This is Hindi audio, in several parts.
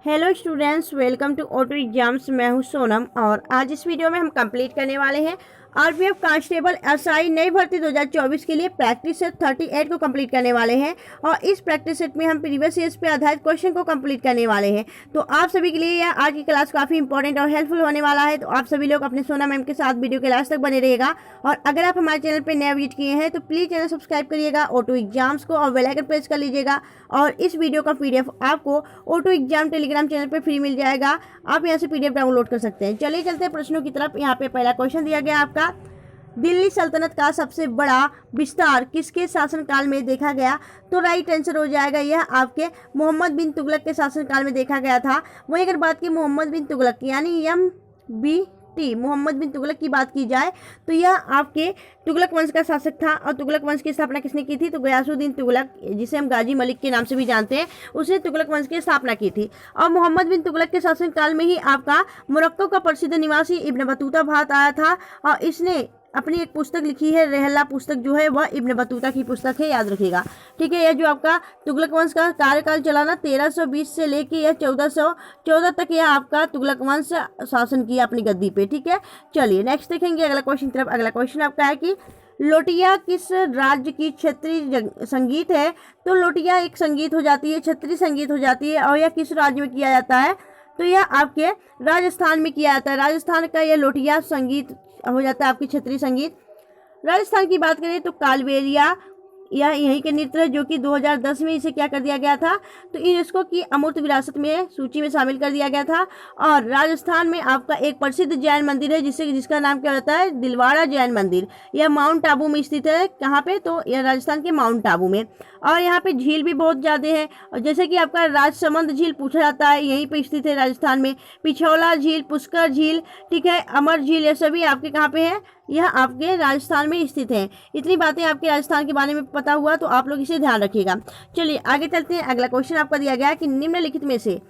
Hello students, welcome to auto exams. मैं हूं सोनम और आज इस वीडियो में हम कंप्लीट करने वाले हैं आरपीएफ कांस्टेबल एसआई नई भर्ती 2024 के लिए प्रैक्टिस सेट 38 को कंप्लीट करने वाले हैं। और इस प्रैक्टिस सेट में हम प्रीवियस ईयर्स पे आधारित क्वेश्चन को कंप्लीट करने वाले हैं। तो आप सभी के लिए यह आज की क्लास काफ़ी इंपॉर्टेंट और हेल्पफुल होने वाला है। तो आप सभी लोग अपने सोना मैम के साथ वीडियो के लास्ट तक बने रहेगा। और अगर आप हमारे चैनल पर नया विजिट किए हैं तो प्लीज़ चैनल सब्सक्राइब करिएगा, ऑटो एग्जाम्स को, और बेल आइकन प्रेस कर लीजिएगा। और इस वीडियो का PDF आपको ऑटो एग्जाम टेलीग्राम चैनल पर फ्री मिल जाएगा। आप यहाँ से PDF डाउनलोड कर सकते हैं। चलिए चलते हैं प्रश्नों की तरफ। यहाँ पे पहला क्वेश्चन दिया गया आपका, दिल्ली सल्तनत का सबसे बड़ा विस्तार किसके शासनकाल में देखा गया? तो राइट आंसर हो जाएगा यह आपके मोहम्मद बिन तुगलक के शासनकाल में देखा गया था। वहीं अगर बात की मोहम्मद बिन तुगलक यानी MBT मोहम्मद बिन तुगलक की बात की जाए तो यह आपके तुगलक वंश का शासक था। और तुगलक वंश की स्थापना किसने की थी? तो गयासुद्दीन तुगलक, जिसे हम गाजी मलिक के नाम से भी जानते हैं, उसने तुगलक वंश की स्थापना की थी। और मोहम्मद बिन तुगलक के शासनकाल में ही आपका मोरक्को का प्रसिद्ध निवासी इब्न बतूता भारत आया था। और इसने अपनी एक पुस्तक लिखी है, रहला पुस्तक जो है वह इब्न बतूता की पुस्तक है, याद रखिएगा। ठीक है, यह जो आपका तुगलक वंश का कार्यकाल चला ना 1320 से लेके यह 1414 तक यह आपका तुगलक वंश शासन किया अपनी गद्दी पे। ठीक है, चलिए नेक्स्ट देखेंगे अगला क्वेश्चन की तरफ। अगला क्वेश्चन आपका है कि लोटिया किस राज्य की क्षेत्रीय संगीत है? तो लोटिया एक संगीत हो जाती है, क्षेत्रीय संगीत हो जाती है। और यह किस राज्य में किया जाता है? तो यह आपके राजस्थान में किया जाता है। राजस्थान का यह लोटिया संगीत हो जाता है आपकी क्षेत्रीय संगीत। राजस्थान की बात करें तो कालबेलिया यह यहीं के नृत्य है, जो कि 2010 में इसे क्या कर दिया गया था? तो यूनेस्को की अमूर्त विरासत में सूची में शामिल कर दिया गया था। और राजस्थान में आपका एक प्रसिद्ध जैन मंदिर है जिसका नाम क्या होता है? दिलवाड़ा जैन मंदिर। यह माउंट आबू में स्थित है। कहाँ पे? तो यह राजस्थान के माउंट आबू में। और यहाँ पे झील भी बहुत ज़्यादा है, और जैसे कि आपका राजसमंद झील पूछा जाता है, यहीं पे स्थित है राजस्थान में। पिछौला झील, पुष्कर झील, ठीक है, अमर झील, ये सभी आपके कहाँ पे है? यह आपके राजस्थान में स्थित है। इतनी बातें आपके राजस्थान के बारे में पता हुआ तो आप लोग इसे ध्यान रखिएगा। चलिए आगे चलते हैं। अगला क्वेश्चन आपका दिया गया है कि निम्नलिखित में से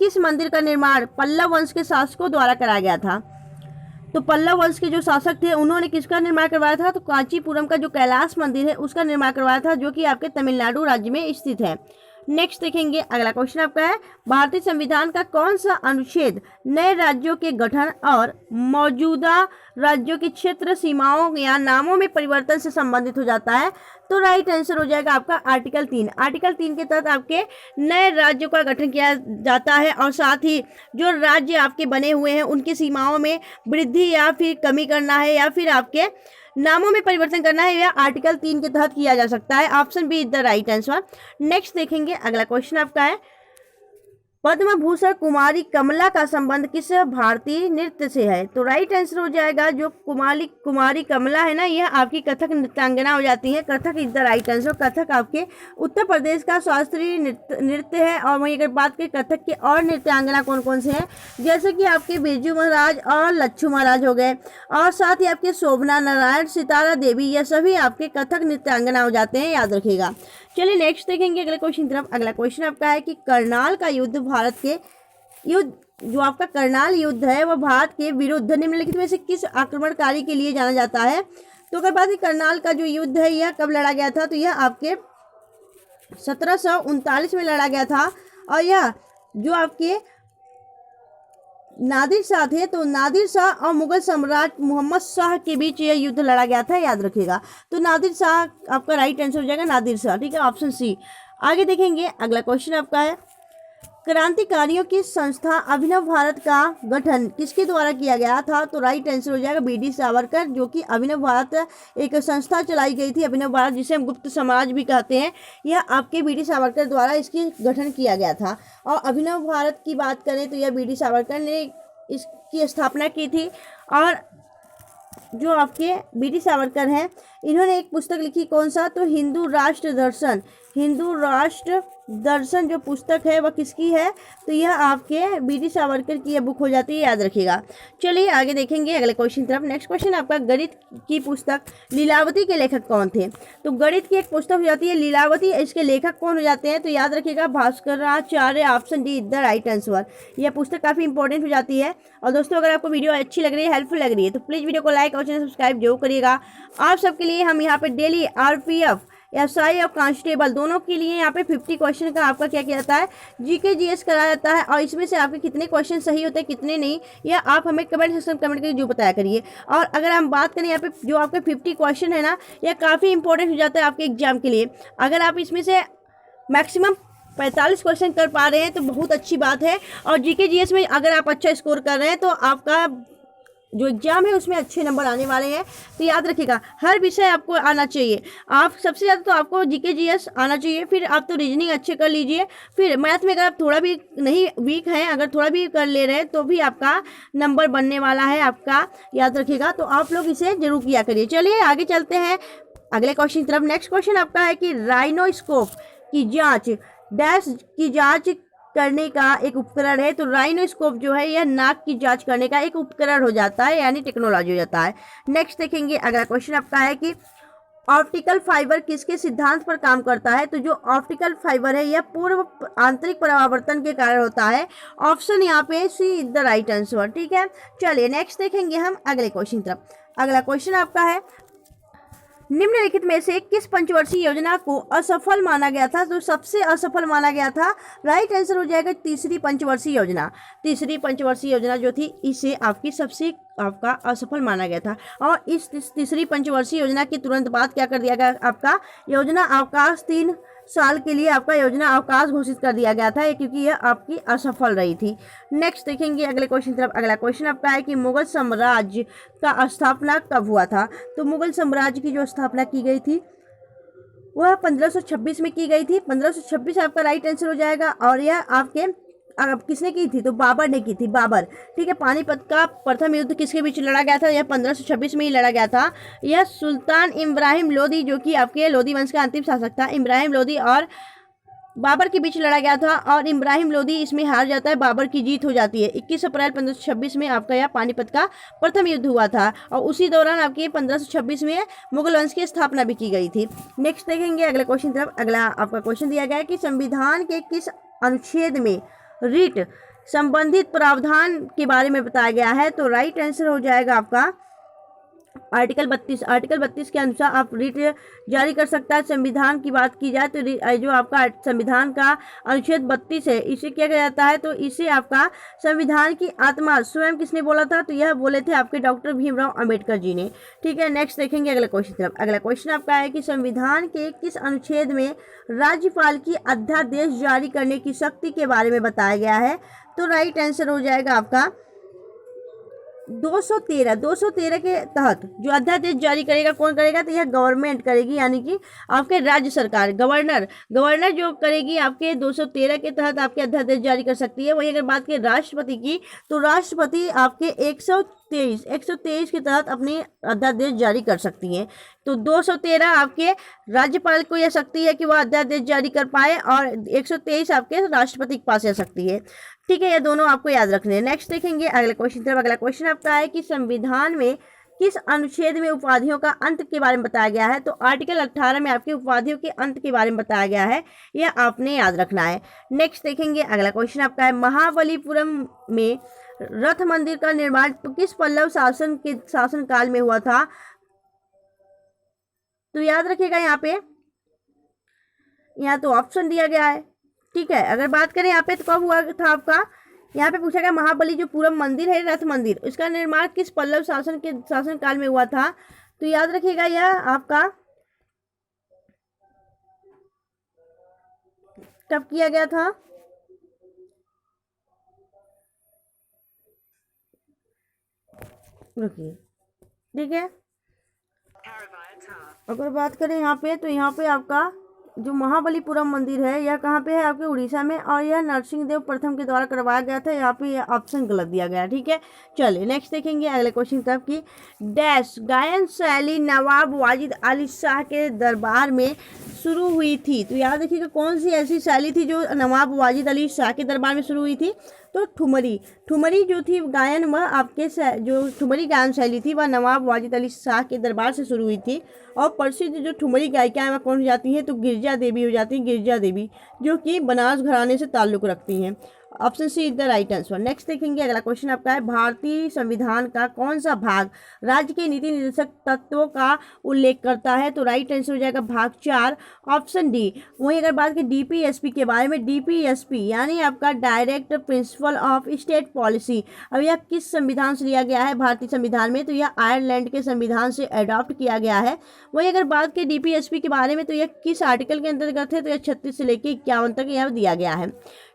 किस मंदिर का निर्माण पल्लव वंश के शासकों द्वारा कराया गया था? तो पल्लव वंश के जो शासक थे उन्होंने किसका निर्माण करवाया था? तो कांचीपुरम का जो कैलाश मंदिर है उसका निर्माण करवाया था, जो कि आपके तमिलनाडु राज्य में स्थित है। नेक्स्ट देखेंगे अगला क्वेश्चन आपका है, भारतीय संविधान का कौन सा अनुच्छेद नए राज्यों के गठन और मौजूदा राज्यों की क्षेत्र सीमाओं या नामों में परिवर्तन से संबंधित हो जाता है? तो राइट आंसर हो जाएगा आपका आर्टिकल 3। आर्टिकल 3 के तहत आपके नए राज्यों का गठन किया जाता है, और साथ ही जो राज्य आपके बने हुए हैं उनकी सीमाओं में वृद्धि या फिर कमी करना है, या फिर आपके नामों में परिवर्तन करना है, यह आर्टिकल 3 के तहत किया जा सकता है। Option B is the right answer. Next देखेंगे अगला क्वेश्चन आपका है, पद्म भूषण कुमारी कमला का संबंध किस भारतीय नृत्य से है? तो राइट आंसर हो जाएगा जो कुमारी कमला है ना, यह आपकी कथक नृत्यांगना हो जाती है। Kathak is the right answer. Kathak आपके उत्तर प्रदेश का शास्त्रीय नृत्य है। और वहीं अगर बात करें कथक के और नृत्यांगना कौन कौन से हैं, जैसे कि आपके बिरजू महाराज और लच्छू महाराज हो गए, और साथ ही आपके शोभना नारायण, सितारा देवी, यह सभी आपके कथक नृत्यांगना हो जाते हैं, याद रखिएगा। चलिए नेक्स्ट देखेंगे अगले क्वेश्चन की तरफ। अगला क्वेश्चन आपका है कि करनाल का युद्ध भारत के युद्ध जो आपका करनाल युद्ध है वह भारत के विरुद्ध निम्नलिखित में से किस आक्रमणकारी के लिए जाना जाता है? तो अगर बात करनाल का जो युद्ध है यह कब लड़ा गया था? तो यह आपके 1739 में लड़ा गया था। और यह जो आपके नादिर शाह थे, तो नादिर शाह और मुगल सम्राट मोहम्मद शाह के बीच यह युद्ध लड़ा गया था, याद रखिएगा। तो नादिर शाह आपका राइट आंसर हो जाएगा, नादिर शाह। ठीक है, ऑप्शन सी। आगे देखेंगे अगला क्वेश्चन आपका है, क्रांतिकारियों की संस्था अभिनव भारत का गठन किसके द्वारा किया गया था? तो राइट आंसर हो जाएगा BD सावरकर, जो कि अभिनव भारत एक संस्था चलाई गई थी, अभिनव भारत, जिसे हम गुप्त समाज भी कहते हैं। यह आपके BD सावरकर द्वारा इसकी गठन किया गया था। और अभिनव भारत की बात करें तो यह BD सावरकर ने इसकी स्थापना की थी। और जो आपके BD सावरकर हैं इन्होंने एक पुस्तक लिखी, कौन सा? तो हिंदू राष्ट्र दर्शन। हिंदू राष्ट्र दर्शन जो पुस्तक है वह किसकी है? तो यह आपके BD सावरकर की यह बुक हो जाती है, याद रखिएगा। चलिए आगे देखेंगे अगले क्वेश्चन तरफ। नेक्स्ट क्वेश्चन आपका, गणित की पुस्तक लीलावती के लेखक कौन थे? तो गणित की एक पुस्तक हो जाती है लीलावती, इसके लेखक कौन हो जाते हैं? तो याद रखिएगा Bhaskaracharya. Option D is the right answer. यह पुस्तक काफ़ी इंपॉर्टेंट हो जाती है। और दोस्तों अगर आपको वीडियो अच्छी लग रही है, हेल्पफुल लग रही है, तो प्लीज़ वीडियो को लाइक और चैनल सब्सक्राइब जरूर करिएगा। आप सबके लिए हम यहाँ पर डेली RPF एसआई और कांस्टेबल दोनों के लिए यहाँ पे 50 क्वेश्चन का आपका क्या किया जाता है, जीके जीएस कराया जाता है। और इसमें से आपके कितने क्वेश्चन सही होते हैं कितने नहीं, यह आप हमें कमेंट सेक्शन कमेंट करके जो बताया करिए। और अगर हम बात करें यहाँ पे जो आपके 50 क्वेश्चन है ना, यह काफ़ी इंपॉर्टेंट हो जाता है आपके एग्जाम के लिए। अगर आप इसमें से मैक्सिमम 45 क्वेश्चन कर पा रहे हैं तो बहुत अच्छी बात है। और जीके जीएस में अगर आप अच्छा स्कोर कर रहे हैं तो आपका जो एग्जाम है उसमें अच्छे नंबर आने वाले हैं। तो याद रखिएगा हर विषय आपको आना चाहिए। आप सबसे ज़्यादा तो आपको जीके जीएस आना चाहिए, फिर आप तो रीजनिंग अच्छे कर लीजिए, फिर मैथ में अगर आप थोड़ा भी नहीं वीक हैं, अगर थोड़ा भी कर ले रहे हैं तो भी आपका नंबर बनने वाला है आपका, याद रखिएगा। तो आप लोग इसे जरूर किया करिए। चलिए आगे चलते हैं अगले क्वेश्चन की तरफ। नेक्स्ट क्वेश्चन आपका है कि राइनोस्कोप की जाँच डैश की जाँच करने का एक उपकरण है। तो राइनोस्कोप जो है यह नाक की जांच करने का एक उपकरण हो जाता है, यानी टेक्नोलॉजी हो जाता है। नेक्स्ट देखेंगे अगला क्वेश्चन आपका है कि ऑप्टिकल फाइबर किसके सिद्धांत पर काम करता है। तो जो ऑप्टिकल फाइबर है यह पूर्व आंतरिक परावर्तन के कारण होता है। ऑप्शन यहाँ पे सी इज द राइट आंसर। ठीक है, चलिए नेक्स्ट देखेंगे हम अगले क्वेश्चन की तरफ। अगला क्वेश्चन आपका है निम्नलिखित में से किस पंचवर्षीय योजना को असफल माना गया था। तो सबसे असफल माना गया था, राइट आंसर हो जाएगा तीसरी पंचवर्षीय योजना। तीसरी पंचवर्षीय योजना जो थी इसे आपकी सबसे आपका असफल माना गया था। और इस तीसरी पंचवर्षीय योजना के तुरंत बाद क्या कर दिया गया, आपका योजना अवकाश 3 साल के लिए आपका योजना अवकाश घोषित कर दिया गया था, क्योंकि यह आपकी असफल रही थी। नेक्स्ट देखेंगे अगले क्वेश्चन तरफ। अगला क्वेश्चन आपका है कि मुगल साम्राज्य का स्थापना कब हुआ था। तो मुगल साम्राज्य की जो स्थापना की गई थी वह 1526 में की गई थी। 1526 आपका राइट आंसर हो जाएगा। और यह आपके किसने की थी, तो बाबर ने की थी, बाबर। ठीक है, पानीपत का प्रथम युद्ध किसके बीच लड़ा गया था, यह 1526 में ही लड़ा गया था। यह सुल्तान इब्राहिम लोदी जो कि आपके लोदी वंश का अंतिम शासक था, इब्राहिम लोदी और बाबर के बीच लड़ा गया था। और इब्राहिम लोदी इसमें हार जाता है, बाबर की जीत हो जाती है। 21 अप्रैल 1526 में आपका यह पानीपत का प्रथम युद्ध हुआ था। और उसी दौरान आपके 1526 में मुगल वंश की स्थापना भी की गई थी। नेक्स्ट देखेंगे अगले क्वेश्चन तरफ। अगला आपका क्वेश्चन दिया गया है कि संविधान के किस अनुच्छेद में रीट संबंधित प्रावधान के बारे में बताया गया है। तो राइट आंसर हो जाएगा आपका आर्टिकल 32। आर्टिकल 32 के अनुसार आप रीट जारी कर सकता है। संविधान की बात की जाए तो जो आपका संविधान का अनुच्छेद 32 है, इसे क्या किया जाता है, तो इसे आपका संविधान की आत्मा स्वयं किसने बोला था, तो यह बोले थे आपके डॉक्टर भीमराव अंबेडकर जी ने। ठीक है, नेक्स्ट देखेंगे अगला क्वेश्चन तरफ। अगला क्वेश्चन आपका है कि संविधान के किस अनुच्छेद में राज्यपाल की अध्यादेश जारी करने की शक्ति के बारे में बताया गया है। तो राइट आंसर हो जाएगा आपका 213 के तहत जो अध्यादेश जारी करेगा कौन करेगा, तो यह गवर्नमेंट करेगी, यानी कि आपके राज्य सरकार, गवर्नर जो करेगी आपके 213 के तहत आपके अध्यादेश जारी कर सकती है। वही अगर बात करें राष्ट्रपति की, तो राष्ट्रपति आपके 123 के तहत अपनी अध्यादेश जारी कर सकती हैं। तो 213 आपके राज्यपाल को यह शक्ति है कि वह अध्यादेश जारी कर पाए, और 123 आपके राष्ट्रपति के पास यह शक्ति है। ठीक है, ये दोनों आपको याद रखने हैं। नेक्स्ट देखेंगे अगले क्वेश्चन तरफ। अगला क्वेश्चन आपका है कि संविधान में किस अनुच्छेद में उपाधियों का अंत के बारे में बताया गया है। तो आर्टिकल 18 में आपकी उपाधियों के अंत के बारे में बताया गया है, यह आपने याद रखना है। नेक्स्ट देखेंगे अगला क्वेश्चन आपका है महाबलीपुरम में रथ मंदिर का निर्माण किस पल्लव शासन काल में हुआ था। तो याद रखिएगा यहाँ तो ऑप्शन दिया गया है। ठीक है, अगर बात करें यहाँ पे तो कब हुआ था आपका, यहाँ पे पूछा गया महाबलीपुरम मंदिर है रथ मंदिर, इसका निर्माण किस पल्लव शासन काल में हुआ था। तो याद रखिएगा यह आपका कब किया गया था, रुकिए। ठीक है, अगर बात करें यहाँ पे तो यहाँ पे आपका जो महाबलीपुरम मंदिर है यह कहाँ पे है, आपके उड़ीसा में, और यह नरसिंहदेव प्रथम के द्वारा करवाया गया था। यहाँ पे यह ऑप्शन गलत दिया गया। ठीक है, चलिए नेक्स्ट देखेंगे अगले क्वेश्चन तरफ की डैश गायन शैली नवाब वाजिद अली शाह के दरबार में शुरू हुई थी। तो याद रखिएगा कौन सी ऐसी शैली थी जो नवाब वाजिद अली शाह के दरबार में शुरू हुई थी। तो ठुमरी जो थी गायन, वह आपके जो ठुमरी गायन शैली थी वह नवाब वाजिद अली शाह के दरबार से शुरू हुई थी। और प्रसिद्ध जो ठुमरी गायिका है वह कौन हो जाती है, तो गिरजा देवी हो जाती हैं, गिरजा देवी जो कि बनारस घराने से ताल्लुक़ रखती हैं। Option C is the right answer. Next देखेंगे अगला क्वेश्चन आपका है, भारतीय संविधान का कौन सा भाग राज्य के नीति निर्देशक तत्वों का उल्लेख करता है? तो राइट आंसर हो जाएगा भाग 4, ऑप्शन डी। वहीं अगर बात करें डीपीएसपी के बारे में, डीपीएसपी यानी आपका direct principle of state policy, अब यह किस संविधान से लिया गया है भारतीय संविधान में? तो यह आयरलैंड के संविधान से अडॉप्ट किया गया है। वहीं अगर बात करें डीपीएसपी के बारे में, तो यह किस आर्टिकल के अंतर्गत है? तो यह 36 से लेकर 51 तक यह दिया गया है।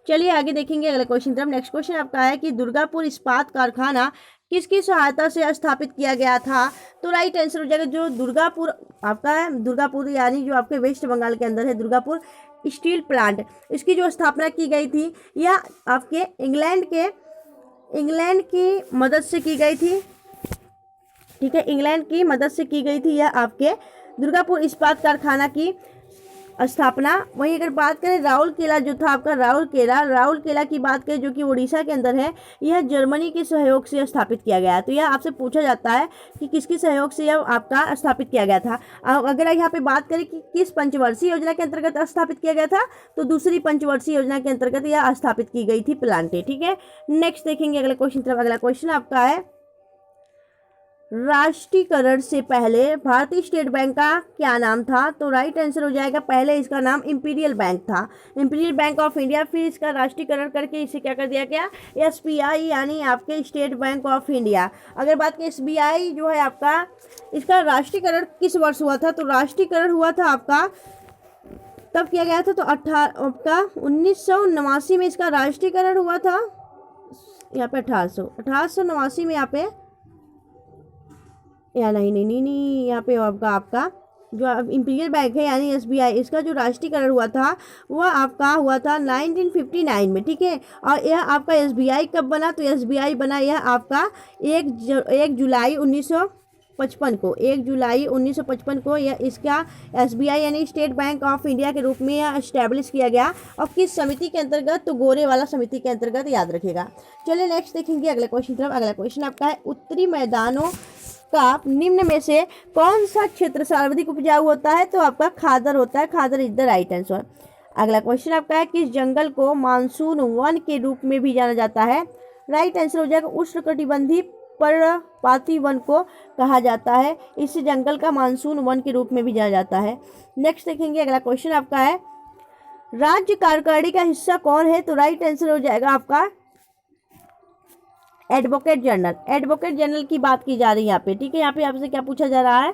चलिए आगे देखेंगे अगले क्वेश्चन तरफ। नेक्स्ट क्वेश्चन आपका है कि दुर्गापुर इस्पात कारखाना किसकी सहायता से स्थापित किया गया था? तो राइट आंसर हो जाएगा जो दुर्गापुर आपका है, दुर्गापुर यानी जो आपके वेस्ट बंगाल के अंदर है दुर्गापुर स्टील प्लांट, इसकी जो स्थापना की गई थी यह आपके इंग्लैंड की मदद से की गई थी। ठीक है, इंग्लैंड की मदद से की गई थी यह आपके दुर्गापुर इस्पात कारखाना की स्थापना। वहीं अगर बात करें राउरकेला जो था आपका, राउरकेला की बात करें जो कि उड़ीसा के अंदर है, यह जर्मनी के सहयोग से स्थापित किया गया है। तो यह आपसे पूछा जाता है कि किसके सहयोग से यह आपका स्थापित किया गया था। अगर यहाँ पे बात करें कि किस पंचवर्षीय योजना के अंतर्गत स्थापित किया गया था, तो दूसरी पंचवर्षीय योजना के अंतर्गत यह स्थापित की गई थी प्लांटें। ठीक है, नेक्स्ट देखेंगे अगले क्वेश्चन तरफ। अगला क्वेश्चन आपका है, राष्ट्रीयकरण से पहले भारतीय स्टेट बैंक का क्या नाम था? तो राइट आंसर हो जाएगा पहले इसका नाम इंपीरियल बैंक था, इंपीरियल बैंक ऑफ इंडिया। फिर इसका राष्ट्रीयकरण करके इसे क्या कर दिया गया? एसबीआई यानी आपके स्टेट बैंक ऑफ इंडिया। अगर बात करें एसबीआई जो है आपका, इसका राष्ट्रीयकरण किस वर्ष हुआ था? तो राष्ट्रीयकरण हुआ था आपका तब किया गया था तो आपका 1989 में इसका राष्ट्रीयकरण हुआ था। यहाँ पे 1889 में यहाँ पे या नहीं यहाँ पे आपका जो इंपीरियल बैंक है यानी एसबीआई, इसका जो राष्ट्रीयकरण हुआ था वह आपका हुआ था 1959 में। ठीक है, और यह आपका एसबीआई कब बना? तो एसबीआई बना यह आपका 1 जुलाई 1955 को यह इसका एसबीआई यानी स्टेट बैंक ऑफ इंडिया के रूप में यह एस्टेब्लिश किया गया। और किस समिति के अंतर्गत? तो गोरे वाला समिति के अंतर्गत, याद रखिएगा। चलिए नेक्स्ट देखेंगे अगले क्वेश्चन तरफ। अगला क्वेश्चन आपका है, उत्तरी मैदानों का निम्न में से कौन सा क्षेत्र सर्वाधिक उपजाऊ होता है? तो आपका खादर होता है, खादर इज द राइट आंसर। अगला क्वेश्चन आपका है, किस जंगल को मानसून वन के रूप में भी जाना जाता है? राइट आंसर हो जाएगा उष्णकटिबंधीय पर्णपाती वन को कहा जाता है, इस जंगल का मानसून वन के रूप में भी जाना जाता है। नेक्स्ट देखेंगे अगला क्वेश्चन आपका है, राज्य कार्यकारिणी का हिस्सा कौन है? तो राइट आंसर हो जाएगा आपका एडवोकेट जनरल। एडवोकेट जनरल की बात की जा रही है यहाँ पे। ठीक है, यहाँ पे आपसे क्या पूछा जा रहा है?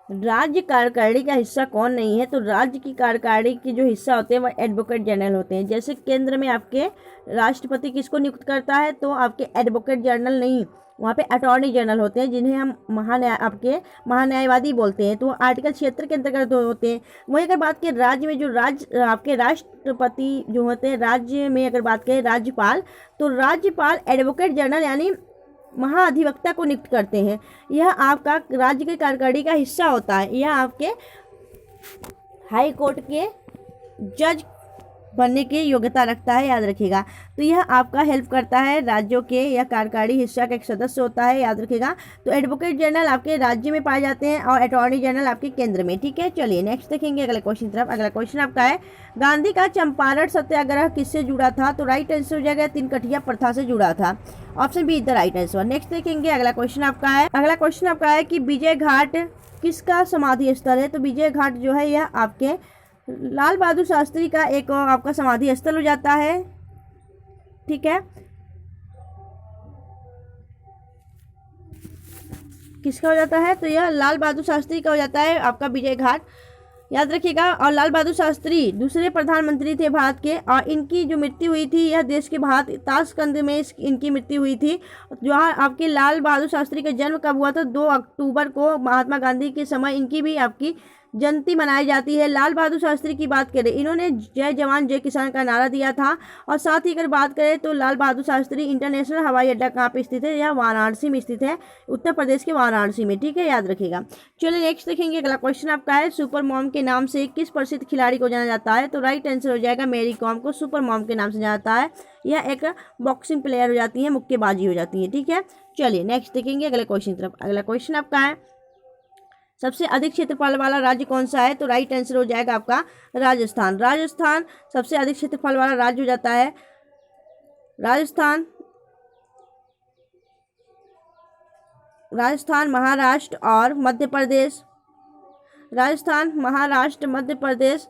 राज्य कार्यकारिणी का हिस्सा कौन नहीं है? तो राज्य की कार्यकारिणी की जो हिस्सा होते हैं वह एडवोकेट जनरल होते हैं। जैसे केंद्र में आपके राष्ट्रपति किसको नियुक्त करता है? तो आपके एडवोकेट जनरल नहीं, वहाँ पे अटॉर्नी जनरल होते हैं जिन्हें हम महान्यायवादी बोलते हैं। तो आर्टिकल 76 के अंतर्गत होते हैं। वहीं अगर बात करें राज्य में, जो राज्य आपके राष्ट्रपति जो होते हैं, राज्य में अगर बात करें राज्यपाल, तो राज्यपाल एडवोकेट जनरल यानी महाधिवक्ता को नियुक्त करते हैं। यह आपका राज्य के कार्यकारिणी का हिस्सा होता है। यह आपके हाई कोर्ट के जज बनने की योग्यता रखता है, याद रखिएगा। तो यह आपका हेल्प करता है राज्यों के, यह कार्यकारिणी हिस्सा का एक सदस्य होता है, याद रखिएगा। तो एडवोकेट जनरल आपके राज्य में पाए जाते हैं और अटॉर्नी जनरल आपके केंद्र में। ठीक है, चलिए नेक्स्ट देखेंगे अगले क्वेश्चन तरफ। अगला क्वेश्चन आपका है, गांधी का चंपारण सत्याग्रह किससे जुड़ा था? तो राइट आंसर हो जाएगा तिनकठिया प्रथा से जुड़ा था, option B is the right answer. Next देखेंगे अगला क्वेश्चन आपका है, कि विजय घाट किसका समाधि स्थल है? तो विजय घाट जो है यह आपके लाल बहादुर शास्त्री का एक आपका समाधि स्थल हो जाता है। ठीक है, किसका हो जाता है? तो यह लाल बहादुर शास्त्री का हो जाता है आपका विजय घाट, याद रखिएगा। और लाल बहादुर शास्त्री दूसरे प्रधानमंत्री थे भारत के, और इनकी जो मृत्यु हुई थी यह देश के ताशकंद में इनकी मृत्यु हुई थी। जो आपके लाल बहादुर शास्त्री का जन्म कब हुआ था? 2 अक्टूबर को महात्मा गांधी के समय इनकी भी आपकी जयंती मनाई जाती है। लाल बहादुर शास्त्री की बात करें, इन्होंने जय जवान जय किसान का नारा दिया था। और साथ ही अगर बात करें तो लाल बहादुर शास्त्री इंटरनेशनल हवाई अड्डा कहाँ पे स्थित है? यह वाराणसी में स्थित है, उत्तर प्रदेश के वाराणसी में। ठीक है, याद रखिएगा। चलिए नेक्स्ट देखेंगे अगला क्वेश्चन आपका है, सुपर मॉम के नाम से किस प्रसिद्ध खिलाड़ी को जाना जाता है? तो राइट आंसर हो जाएगा मैरी कॉम को सुपर मॉम के नाम से जाना जाता है। यह एक बॉक्सिंग प्लेयर हो जाती है, मुक्केबाजी हो जाती है। ठीक है, चलिए नेक्स्ट देखेंगे अगले क्वेश्चन तरफ। अगला क्वेश्चन आपका है, सबसे अधिक क्षेत्रफल वाला राज्य कौन सा है? तो राइट आंसर हो जाएगा आपका राजस्थान। राजस्थान सबसे अधिक क्षेत्रफल वाला राज्य हो जाता है। राजस्थान, महाराष्ट्र और मध्य प्रदेश। राजस्थान, महाराष्ट्र, मध्य प्रदेश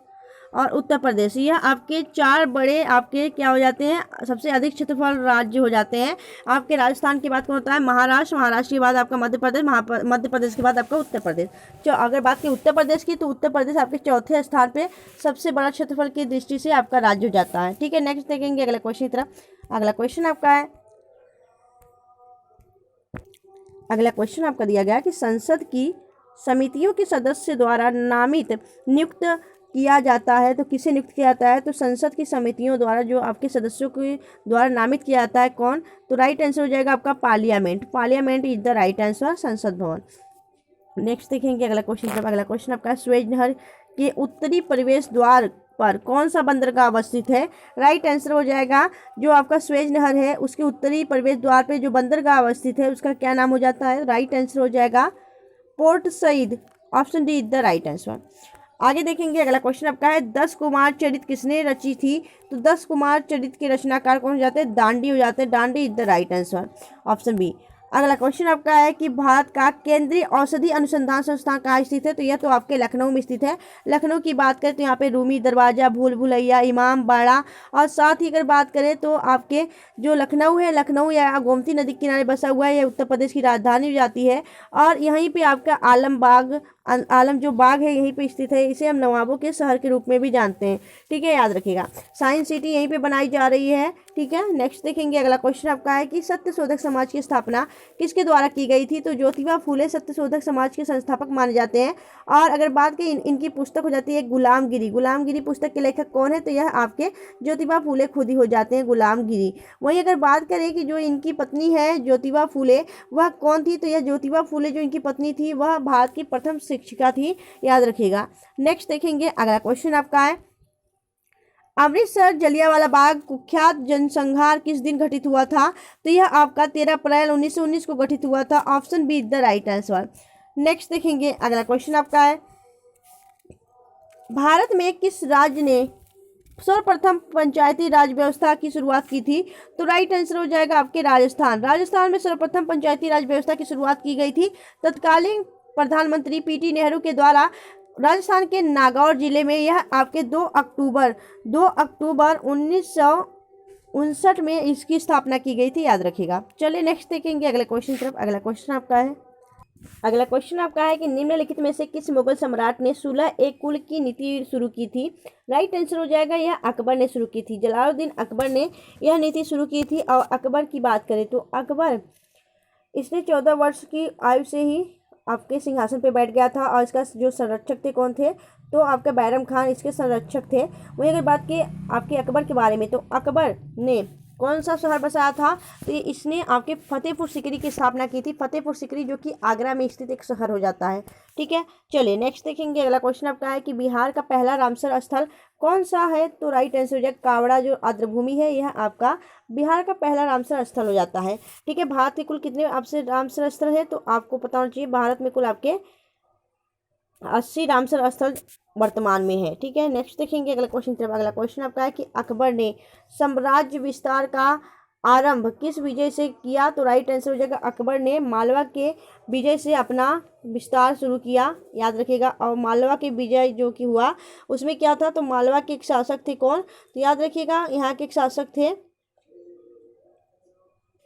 और उत्तर प्रदेश, यह आपके 4 बड़े आपके क्या हो जाते हैं, सबसे अधिक क्षेत्रफल राज्य हो जाते हैं। आपके राजस्थान के बाद कौन होता है? महाराष्ट्र, महाराष्ट्र के बाद आपका मध्य प्रदेश, मध्य प्रदेश के बाद आपका उत्तर प्रदेश। अगर बात की उत्तर प्रदेश की, तो उत्तर प्रदेश आपके चौथे स्थान पे सबसे बड़ा क्षेत्रफल की दृष्टि से आपका राज्य हो जाता है। ठीक है, नेक्स्ट देखेंगे अगला क्वेश्चन की तरफ। अगला क्वेश्चन आपका है, अगला क्वेश्चन आपका दिया गया कि संसद की समितियों के सदस्य द्वारा नामित नियुक्त किया जाता है, तो किसे नियुक्त किया जाता है? तो संसद की समितियों द्वारा जो आपके सदस्यों के द्वारा नामित किया जाता है, कौन? तो राइट आंसर हो जाएगा आपका parliament. Parliament is the right answer, संसद भवन। नेक्स्ट देखेंगे अगला क्वेश्चन। अगला क्वेश्चन आपका स्वेज नहर के उत्तरी प्रवेश द्वार पर कौन सा बंदरगाह अवस्थित है? राइट आंसर हो जाएगा जो आपका स्वेज नहर है उसके उत्तरी प्रवेश द्वार पे जो बंदरगाह अवस्थित है उसका क्या नाम हो जाता है? राइट आंसर हो जाएगा Port Said. Option D is the right answer. आगे देखेंगे अगला क्वेश्चन आपका है 10 कुमार चरित किसने रची थी? तो 10 कुमार चरित के रचनाकार कौन हो जाते हैं? दांडी हो जाते हैं। Dandi is the right answer, option B. अगला क्वेश्चन आपका है कि भारत का केंद्रीय औषधि अनुसंधान संस्थान कहाँ स्थित है? तो यह तो आपके लखनऊ में स्थित है। लखनऊ की बात करें तो यहाँ पे रूमी दरवाजा, भूल भुलैया, इमाम बाड़ा और साथ ही अगर बात करें तो आपके जो लखनऊ है, लखनऊ या गोमती नदी के किनारे बसा हुआ है, यह उत्तर प्रदेश की राजधानी हो जाती है। और यहीं पे आपका आलम जो बाग है यहीं पे स्थित है। इसे हम नवाबों के शहर के रूप में भी जानते हैं। ठीक है, याद रखिएगा। साइंस सिटी यहीं पे बनाई जा रही है। ठीक है, नेक्स्ट देखेंगे अगला क्वेश्चन आपका है कि सत्यशोधक समाज की स्थापना किसके द्वारा की गई थी? तो ज्योतिबा फूले सत्यशोधक समाज के संस्थापक माने जाते हैं। और अगर बात की इनकी पुस्तक हो जाती है गुलामगिरी। गुलामगिरी पुस्तक के लेखक कौन है? तो यह आपके ज्योतिबा फूले खुद ही हो जाते हैं, गुलामगिरी। वहीं अगर बात करें कि जो इनकी पत्नी है ज्योतिबा फूले, वह कौन थी? तो यह ज्योतिबा फूले जो इनकी पत्नी थी वह भारत की प्रथम शिक्षिका थी, याद रखिएगा। नेक्स्ट देखेंगे अगला क्वेश्चन आपका है अमृतसर जलियांवाला बाग कुख्यात जनसंहार किस दिन घटित हुआ था? तो यह आपका 13 अप्रैल 1919 को घटित हुआ था। Option B is the right answer. Next देखेंगे अगला क्वेश्चन आपका है भारत में किस राज्य ने सर्वप्रथम पंचायती राज व्यवस्था की शुरुआत की थी? तो राइट आंसर हो जाएगा आपके राजस्थान। राजस्थान में सर्वप्रथम पंचायती राज व्यवस्था की शुरुआत की गई थी तत्कालीन प्रधानमंत्री पीटी नेहरू के द्वारा राजस्थान के नागौर जिले में। यह आपके 2 अक्टूबर 1959 में इसकी स्थापना की गई थी, याद रखिएगा। चलिए नेक्स्ट देखेंगे अगले क्वेश्चन की तरफ। अगला क्वेश्चन आपका है कि निम्नलिखित में से किस मुगल सम्राट ने 16 एक कुल की नीति शुरू की थी? राइट आंसर हो जाएगा यह अकबर ने शुरू की थी। जलालुद्दीन अकबर ने यह नीति शुरू की थी। और अकबर की बात करें तो अकबर इसने 14 वर्ष की आयु से ही आपके सिंहासन पे बैठ गया था। और इसका जो संरक्षक थे कौन थे? तो आपके बैरम खान इसके संरक्षक थे। वहीं अगर बात की आपके अकबर के बारे में तो अकबर ने कौन सा शहर बसाया था? तो इसने आपके फतेहपुर सिकरी की स्थापना की थी। फतेहपुर सिकरी जो कि आगरा में स्थित एक शहर हो जाता है। ठीक है, चलिए नेक्स्ट देखेंगे। अगला क्वेश्चन आपका है कि बिहार का पहला रामसर स्थल कौन सा है? तो राइट आंसर हो जाएगा कावड़ा जो आर्द्रभूमि है, यह आपका बिहार का पहला रामसर स्थल हो जाता है। ठीक है, भारत के कुल कितने आपसे रामसर स्थल है? तो आपको पता होना चाहिए भारत में कुल आपके 80 रामसर स्थल वर्तमान में है। ठीक है, नेक्स्ट देखेंगे अगला क्वेश्चन तरफ। अगला क्वेश्चन आपका है कि अकबर ने साम्राज्य विस्तार का आरंभ किस विजय से किया? तो राइट आंसर हो जाएगा अकबर ने मालवा के विजय से अपना विस्तार शुरू किया, याद रखिएगा। और मालवा के विजय जो कि हुआ उसमें क्या था? तो मालवा के एक शासक थे कौन? तो याद रखिएगा यहाँ के एक शासक थे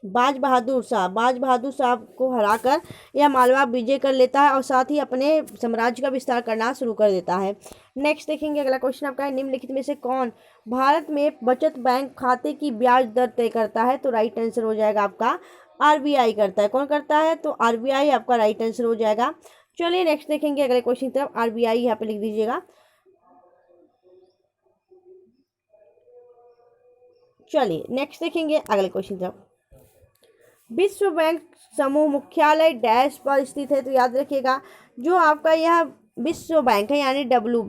बाज बहादुर साहब। बाज बहादुर साहब को हराकर यह मालवा विजय कर लेता है और साथ ही अपने साम्राज्य का विस्तार करना शुरू कर देता है। नेक्स्ट देखेंगे अगला क्वेश्चन आपका है निम्नलिखित में से कौन भारत में बचत बैंक खाते की ब्याज दर तय करता है? तो राइट आंसर हो जाएगा आपका आरबीआई करता है। कौन करता है? तो आरबीआई आपका राइट आंसर हो जाएगा। चलिए नेक्स्ट देखेंगे अगले क्वेश्चन की तरफ। आरबीआई यहाँ पे लिख दीजिएगा। चलिए नेक्स्ट देखेंगे अगले क्वेश्चन की तरफ। विश्व बैंक समूह मुख्यालय डैश पर स्थित है? तो याद रखिएगा जो आपका यह विश्व बैंक है यानी डब्ल्यू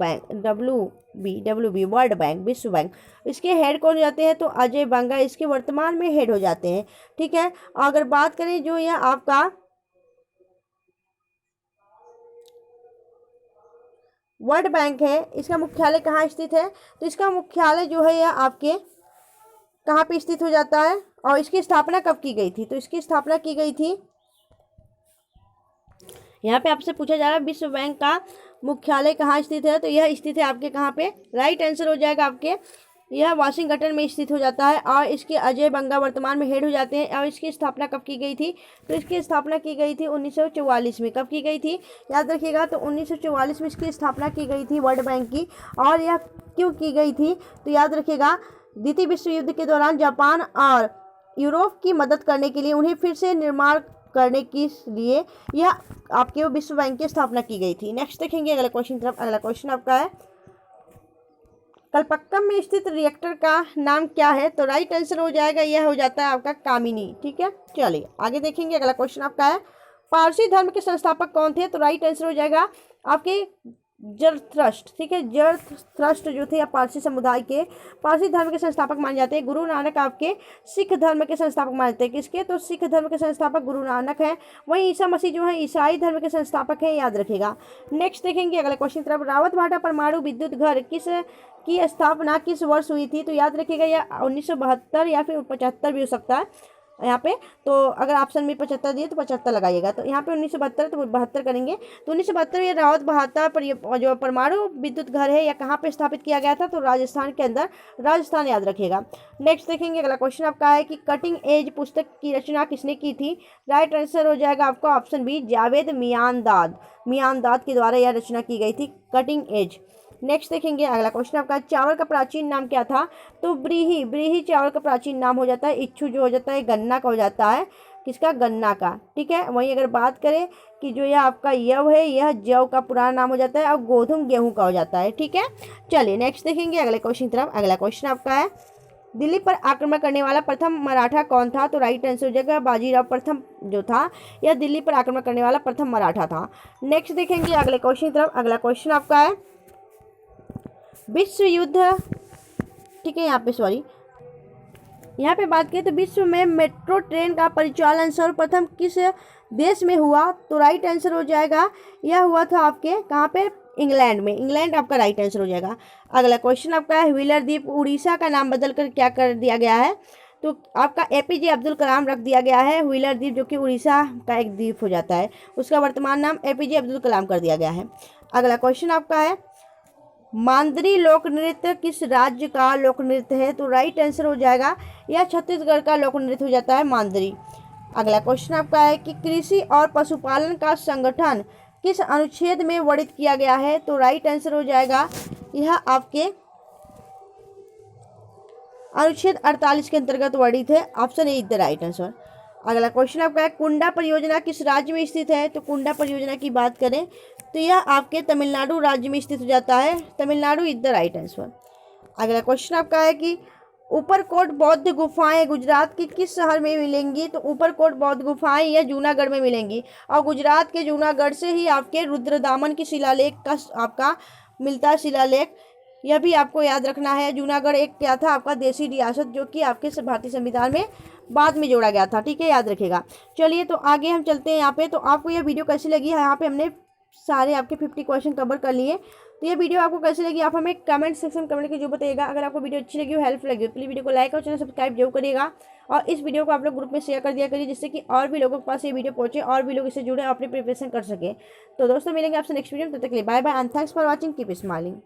बी वर्ल्ड बैंक, विश्व बैंक, इसके हेड कौन जाते हैं? तो अजय बंगा इसके वर्तमान में हेड हो जाते हैं। ठीक है, अगर बात करें जो यह आपका वर्ल्ड बैंक है, इसका मुख्यालय कहाँ स्थित है? तो इसका मुख्यालय जो है यह आपके कहाँ पे स्थित हो जाता है और इसकी स्थापना कब की गई थी? तो इसकी स्थापना की गई थी, यहाँ पे आपसे पूछा जा रहा है विश्व बैंक का मुख्यालय कहाँ स्थित है, तो यह स्थित है आपके कहाँ पे? राइट आंसर हो जाएगा आपके, यह वाशिंगटन में स्थित हो जाता है और इसके अजय बंगा वर्तमान में हेड हो जाते हैं। और इसकी स्थापना कब की गई थी? तो इसकी स्थापना की गई थी 1944 में। कब की गई थी याद रखिएगा? तो 1944 में इसकी स्थापना की गई थी वर्ल्ड बैंक की। और यह क्यों की गई थी? तो याद रखिएगा, द्वितीय विश्व युद्ध के दौरान जापान और यूरोप की मदद करने के लिए, उन्हें फिर से निर्माण करने के लिए यह आपके विश्व बैंक की स्थापना की गई थी। नेक्स्ट देखेंगे अगला क्वेश्चन तरफ। अगला क्वेश्चन आपका है, कलपक्कम में स्थित रिएक्टर का नाम क्या है? तो राइट आंसर हो जाएगा, यह हो जाता है आपका कामिनी। ठीक है, चलिए आगे देखेंगे। अगला क्वेश्चन आपका है, पारसी धर्म के संस्थापक कौन थे? तो राइट आंसर हो जाएगा आपके जरथ्रस्ट। ठीक है, जरथ्रस्ट जो थे पारसी समुदाय के, पारसी धर्म के संस्थापक माने जाते हैं। गुरु नानक आपके सिख धर्म के संस्थापक माने जाते हैं। किसके? तो सिख धर्म के संस्थापक गुरु नानक हैं। वहीं ईसा मसीह जो है ईसाई धर्म के संस्थापक हैं, याद रखिएगा। नेक्स्ट देखेंगे अगले क्वेश्चन तरफ, रावत भाटा परमाणु विद्युत घर किस की स्थापना किस वर्ष हुई थी? तो याद रखिएगा, यह 1972 या फिर 75 भी हो सकता है यहाँ पे। तो अगर ऑप्शन में 75 दिए तो 75 लगाइएगा। तो यहाँ पे 1972 तो 72 करेंगे। तो 1972 ये रावत भाटा पर जो परमाणु विद्युत घर है यह कहाँ पे स्थापित किया गया था? तो राजस्थान के अंदर, राजस्थान याद रखिएगा। नेक्स्ट देखेंगे अगला क्वेश्चन आपका है कि कटिंग एज पुस्तक की रचना किसने की थी? राइट आंसर हो जाएगा आपका ऑप्शन बी, जावेद मियांदाद। मियांदाद के द्वारा यह रचना की गई थी, कटिंग एज। नेक्स्ट देखेंगे अगला क्वेश्चन आपका, चावल का प्राचीन नाम क्या था? तो ब्रीही, ब्रीही चावल का प्राचीन नाम हो जाता है। इच्छू जो हो जाता है गन्ना का हो जाता है। किसका? गन्ना का। ठीक है, वहीं अगर बात करें कि जो यह आपका यव है, यह जव का पुराना नाम हो जाता है और गोधुम गेहूं का हो जाता है। ठीक है, चलिए नेक्स्ट देखेंगे अगले क्वेश्चन तरफ। अगला क्वेश्चन आपका है, दिल्ली पर आक्रमण करने वाला प्रथम मराठा कौन था? तो राइट आंसर हो जाएगा बाजीराव प्रथम जो था, यह दिल्ली पर आक्रमण करने वाला प्रथम मराठा था। नेक्स्ट देखेंगे अगले क्वेश्चन तरफ। अगला क्वेश्चन आपका है, विश्व युद्ध, ठीक है, यहाँ पे बात करें तो विश्व में मेट्रो ट्रेन का परिचालन सर्वप्रथम किस देश में हुआ? तो राइट आंसर हो जाएगा, यह हुआ था आपके कहाँ पे? इंग्लैंड में। इंग्लैंड आपका राइट आंसर हो जाएगा। अगला क्वेश्चन आपका है, व्हीलर द्वीप उड़ीसा का नाम बदलकर क्या कर दिया गया है? तो आपका एपीजे अब्दुल कलाम रख दिया गया है। व्हीलर द्वीप जो कि उड़ीसा का एक द्वीप हो जाता है, उसका वर्तमान नाम एपीजे अब्दुल कलाम कर दिया गया है। अगला क्वेश्चन आपका है, मांदरी लोक नृत्य किस राज्य का लोक नृत्य है? तो राइट आंसर हो जाएगा, यह छत्तीसगढ़ का लोक नृत्य हो जाता है, मांदरी। अगला क्वेश्चन आपका है कि कृषि और पशुपालन का संगठन किस अनुच्छेद में वर्णित किया गया है? तो राइट आंसर हो जाएगा, यह आपके अनुच्छेद 48 के अंतर्गत वर्णित है। Option A is the right answer. अगला क्वेश्चन आपका है, कुंडा परियोजना किस राज्य में स्थित है? तो कुंडा परियोजना की बात करें तो यह आपके तमिलनाडु राज्य में स्थित हो जाता है, Tamil Nadu is the right answer. अगला क्वेश्चन आपका है कि ऊपरकोट बौद्ध गुफाएं गुजरात के किस शहर में मिलेंगी? तो ऊपरकोट बौद्ध गुफाएं यह जूनागढ़ में मिलेंगी और गुजरात के जूनागढ़ से ही आपके रुद्रदामन की शिलालेख का आपका मिलता है शिलालेख। यह भी आपको याद रखना है। जूनागढ़ एक क्या था? आपका देसी रियासत, जो कि आपके भारतीय संविधान में बाद में जोड़ा गया था। ठीक है, याद रखिएगा। चलिए तो आगे हम चलते हैं यहाँ पे। तो आपको यह वीडियो कैसी लगी है? यहाँ पे हमने सारे आपके 50 क्वेश्चन कवर कर लिए। तो ये वीडियो आपको कैसी लगी आप हमें कमेंट सेक्शन में कमेंट करके जो बताइएगा। अगर आपको वीडियो अच्छी लगी हो, हेल्प लगी हो, प्लीज़ वीडियो को लाइक और चैनल सब्सक्राइब जरूर करिएगा और इस वीडियो को आप लोग ग्रुप में शेयर कर दिया करिए, जिससे कि और भी लोगों के पास ये वीडियो पहुंचे और भी लोग इससे जुड़े अपनी प्रिपरेशन कर सके। तो दोस्तों मिलेंगे आपसे नेक्स्ट वीडियो में, तब तक के लिए bye bye and thanks for watching, keep smiling.